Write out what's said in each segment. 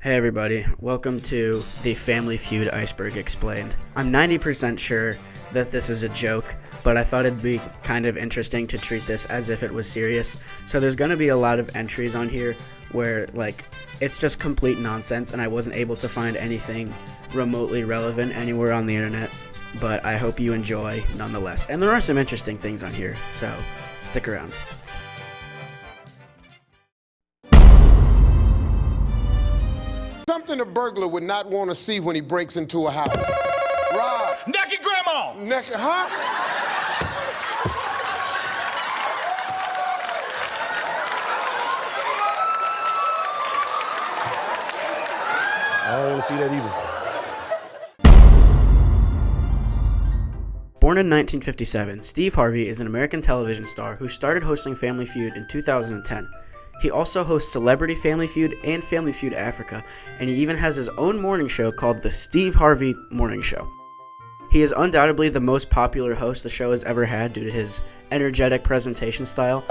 Hey everybody, welcome to the Family Feud Iceberg Explained. I'm 90% sure that this is a joke, but I thought it'd be kind of interesting to treat this as if it was serious. So there's going to be a lot of entries on here where, it's just complete nonsense and I wasn't able to find anything remotely relevant anywhere on the internet, but I hope you enjoy nonetheless. And there are some interesting things on here, so stick around. Something a burglar would not want to see when he breaks into a house. Rob. Naked grandma! Naked, huh? I don't want to see that either. Born in 1957, Steve Harvey is an American television star who started hosting Family Feud in 2010. He also hosts Celebrity Family Feud and Family Feud Africa, and he even has his own morning show called The Steve Harvey Morning Show. He is undoubtedly the most popular host the show has ever had due to his energetic presentation style,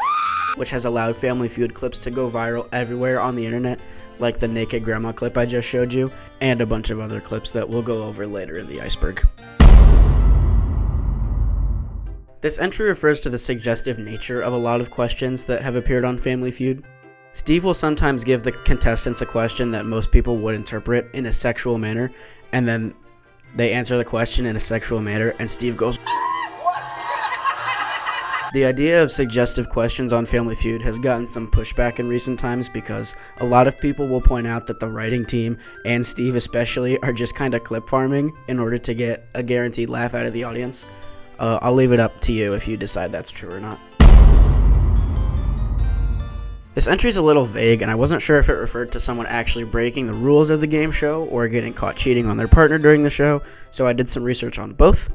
which has allowed Family Feud clips to go viral everywhere on the internet, like the naked grandma clip I just showed you, and a bunch of other clips that we'll go over later in the iceberg. This entry refers to the suggestive nature of a lot of questions that have appeared on Family Feud. Steve will sometimes give the contestants a question that most people would interpret in a sexual manner, and then they answer the question in a sexual manner, and Steve goes, "What?" The idea of suggestive questions on Family Feud has gotten some pushback in recent times because a lot of people will point out that the writing team, and Steve especially, are just kind of clip farming in order to get a guaranteed laugh out of the audience. I'll leave it up to you if you decide that's true or not. This entry is a little vague, and I wasn't sure if it referred to someone actually breaking the rules of the game show or getting caught cheating on their partner during the show, so I did some research on both.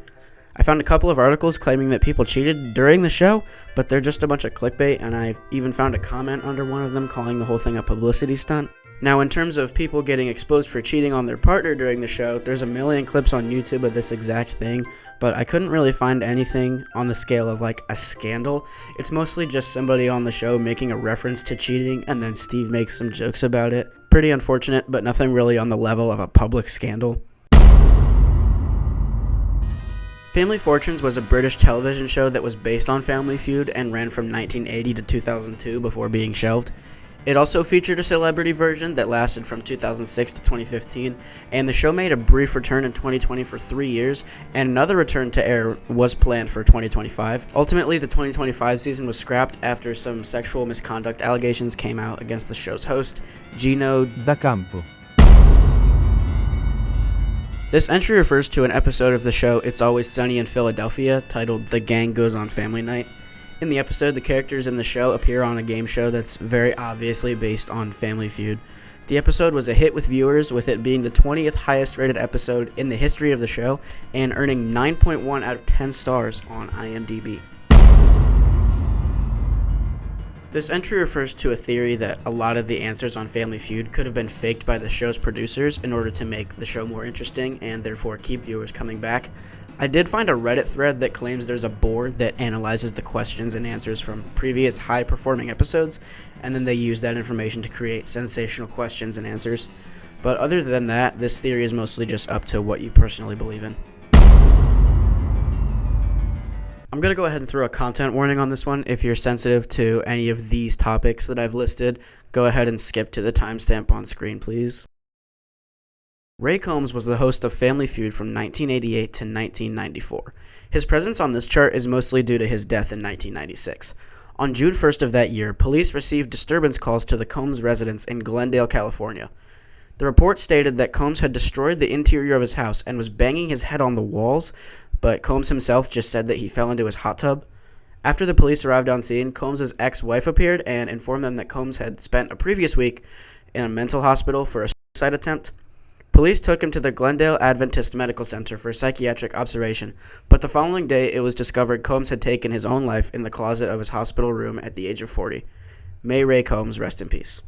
I found a couple of articles claiming that people cheated during the show, but they're just a bunch of clickbait, and I even found a comment under one of them calling the whole thing a publicity stunt. Now, in terms of people getting exposed for cheating on their partner during the show, there's a million clips on YouTube of this exact thing, but I couldn't really find anything on the scale of a scandal. It's mostly just somebody on the show making a reference to cheating, and then Steve makes some jokes about it. Pretty unfortunate, but nothing really on the level of a public scandal. Family Fortunes was a British television show that was based on Family Feud and ran from 1980 to 2002 before being shelved. It also featured a celebrity version that lasted from 2006 to 2015, and the show made a brief return in 2020 for 3 years, and another return to air was planned for 2025. Ultimately, the 2025 season was scrapped after some sexual misconduct allegations came out against the show's host, Gino Da Campo. This entry refers to an episode of the show It's Always Sunny in Philadelphia titled The Gang Goes on Family Night. In the episode, the characters in the show appear on a game show that's very obviously based on Family Feud. The episode was a hit with viewers, with it being the 20th highest rated episode in the history of the show and earning 9.1 out of 10 stars on IMDb. This entry refers to a theory that a lot of the answers on Family Feud could have been faked by the show's producers in order to make the show more interesting and therefore keep viewers coming back. I did find a Reddit thread that claims there's a board that analyzes the questions and answers from previous high-performing episodes, and then they use that information to create sensational questions and answers. But other than that, this theory is mostly just up to what you personally believe in. I'm going to go ahead and throw a content warning on this one. If you're sensitive to any of these topics that I've listed, go ahead and skip to the timestamp on screen, please. Ray Combs was the host of Family Feud from 1988 to 1994. His presence on this chart is mostly due to his death in 1996. On June 1st of that year, police received disturbance calls to the Combs residence in Glendale, California. The report stated that Combs had destroyed the interior of his house and was banging his head on the walls, but Combs himself just said that he fell into his hot tub. After the police arrived on scene, Combs' ex-wife appeared and informed them that Combs had spent a previous week in a mental hospital for a suicide attempt. Police took him to the Glendale Adventist Medical Center for psychiatric observation, but the following day it was discovered Combs had taken his own life in the closet of his hospital room at the age of 40. May Ray Combs rest in peace.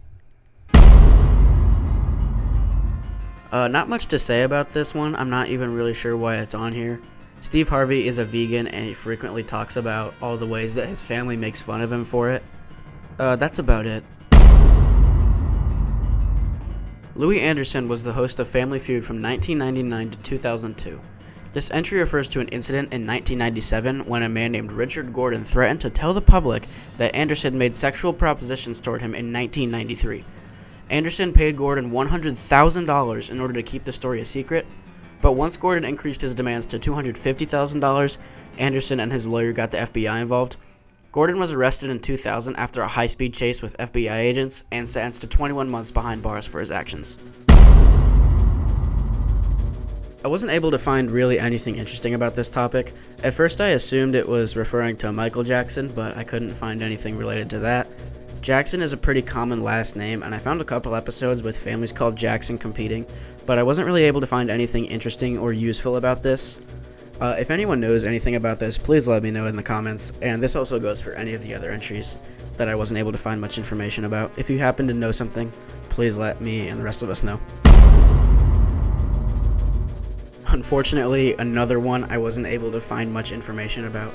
Not much to say about this one. I'm not even really sure why it's on here. Steve Harvey is a vegan and he frequently talks about all the ways that his family makes fun of him for it. That's about it. Louie Anderson was the host of Family Feud from 1999 to 2002. This entry refers to an incident in 1997 when a man named Richard Gordon threatened to tell the public that Anderson made sexual propositions toward him in 1993. Anderson paid Gordon $100,000 in order to keep the story a secret, but once Gordon increased his demands to $250,000, Anderson and his lawyer got the FBI involved. Gordon was arrested in 2000 after a high-speed chase with FBI agents and sentenced to 21 months behind bars for his actions. I wasn't able to find really anything interesting about this topic. At first I assumed it was referring to Michael Jackson, but I couldn't find anything related to that. Jackson is a pretty common last name, and I found a couple episodes with families called Jackson competing, but I wasn't really able to find anything interesting or useful about this. If anyone knows anything about this, please let me know in the comments, and this also goes for any of the other entries that I wasn't able to find much information about. If you happen to know something, please let me and the rest of us know. Unfortunately, another one I wasn't able to find much information about.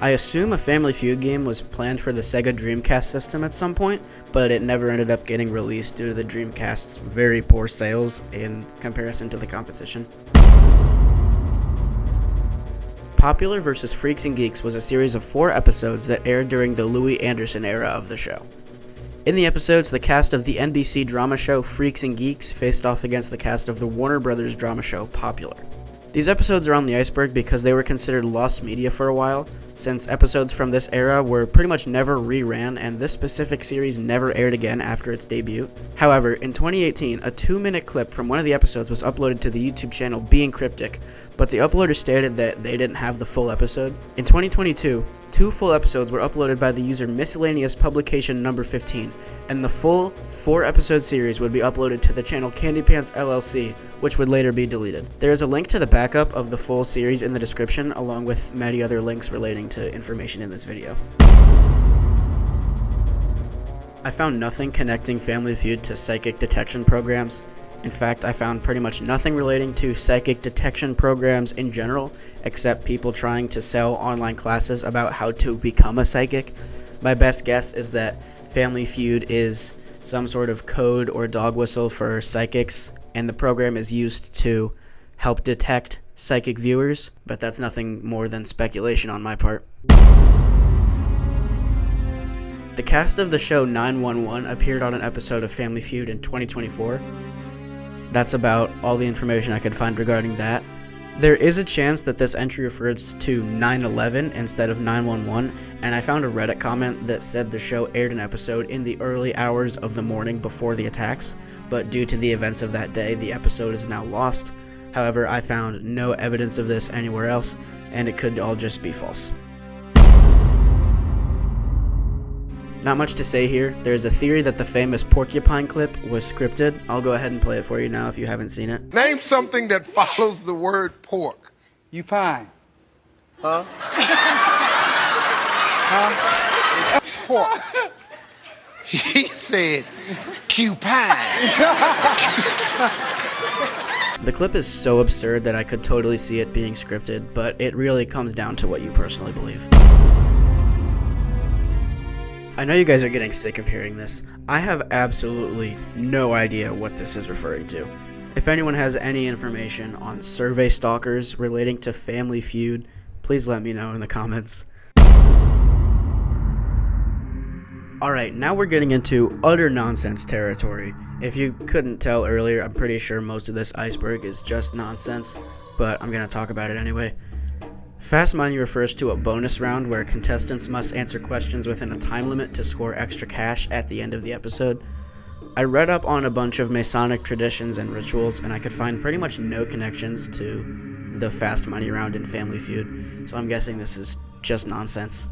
I assume a Family Feud game was planned for the Sega Dreamcast system at some point, but it never ended up getting released due to the Dreamcast's very poor sales in comparison to the competition. Popular vs. Freaks and Geeks was a series of 4 episodes that aired during the Louie Anderson era of the show. In the episodes, the cast of the NBC drama show Freaks and Geeks faced off against the cast of the Warner Brothers drama show Popular. These episodes are on the Iceberg because they were considered lost media for a while, since episodes from this era were pretty much never reran, and this specific series never aired again after its debut. However, in 2018, a 2-minute clip from one of the episodes was uploaded to the YouTube channel Being Cryptic, but the uploader stated that they didn't have the full episode. In 2022, 2 full episodes were uploaded by the user Miscellaneous Publication number 15, and the full 4-episode series would be uploaded to the channel Candy Pants LLC, which would later be deleted. There is a link to the backup of the full series in the description, along with many other links relating to information in this video. I found nothing connecting Family Feud to psychic detection programs. In fact, I found pretty much nothing relating to psychic detection programs in general, except people trying to sell online classes about how to become a psychic. My best guess is that Family Feud is some sort of code or dog whistle for psychics, and the program is used to help detect psychic viewers, but that's nothing more than speculation on my part. The cast of the show 911 appeared on an episode of Family Feud in 2024. That's about all the information I could find regarding that. There is a chance that this entry refers to 9/11 instead of 911, and I found a Reddit comment that said the show aired an episode in the early hours of the morning before the attacks, but due to the events of that day, the episode is now lost. However, I found no evidence of this anywhere else, and it could all just be false. Not much to say here. There's a theory that the famous porcupine clip was scripted. I'll go ahead and play it for you now if you haven't seen it. Name something that follows the word pork. You pine. Huh? Huh? Pork. He said cupine. The clip is so absurd that I could totally see it being scripted, but it really comes down to what you personally believe. I know you guys are getting sick of hearing this. I have absolutely no idea what this is referring to. If anyone has any information on survey stalkers relating to Family Feud, please let me know in the comments. Alright, now we're getting into utter nonsense territory. If you couldn't tell earlier, I'm pretty sure most of this iceberg is just nonsense, but I'm gonna talk about it anyway. Fast Money refers to a bonus round where contestants must answer questions within a time limit to score extra cash at the end of the episode. I read up on a bunch of Masonic traditions and rituals, and I could find pretty much no connections to the Fast Money round in Family Feud, so I'm guessing this is just nonsense.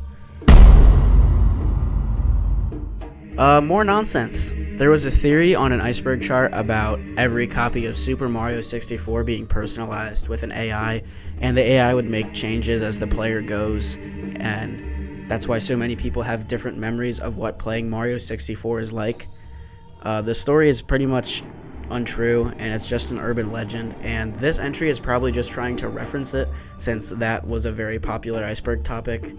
More nonsense. There was a theory on an Iceberg chart about every copy of Super Mario 64 being personalized with an AI, and the AI would make changes as the player goes, and that's why so many people have different memories of what playing Mario 64 is like. The story is pretty much untrue, and it's just an urban legend, and this entry is probably just trying to reference it, since that was a very popular Iceberg topic.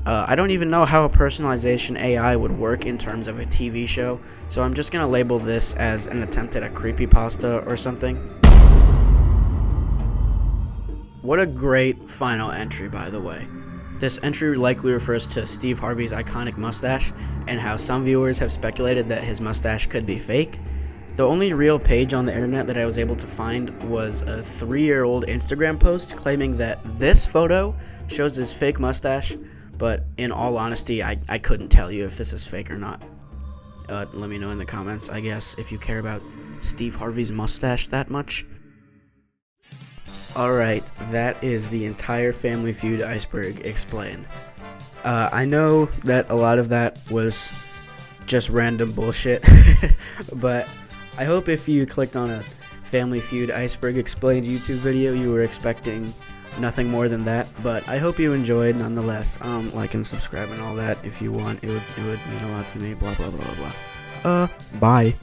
I don't even know how a personalization AI would work in terms of a TV show, so I'm just gonna label this as an attempt at a creepypasta or something. What a great final entry, by the way. This entry likely refers to Steve Harvey's iconic mustache, and how some viewers have speculated that his mustache could be fake. The only real page on the internet that I was able to find was a 3-year-old Instagram post claiming that this photo shows his fake mustache, but in all honesty, I couldn't tell you if this is fake or not. Let me know in the comments, I guess, if you care about Steve Harvey's mustache that much. Alright, that is the entire Family Feud Iceberg explained. I know that a lot of that was just random bullshit, but I hope if you clicked on a Family Feud Iceberg explained YouTube video, you were expecting nothing more than that, but I hope you enjoyed nonetheless. Like and subscribe and all that if you want. It would mean a lot to me, blah blah blah blah. Bye.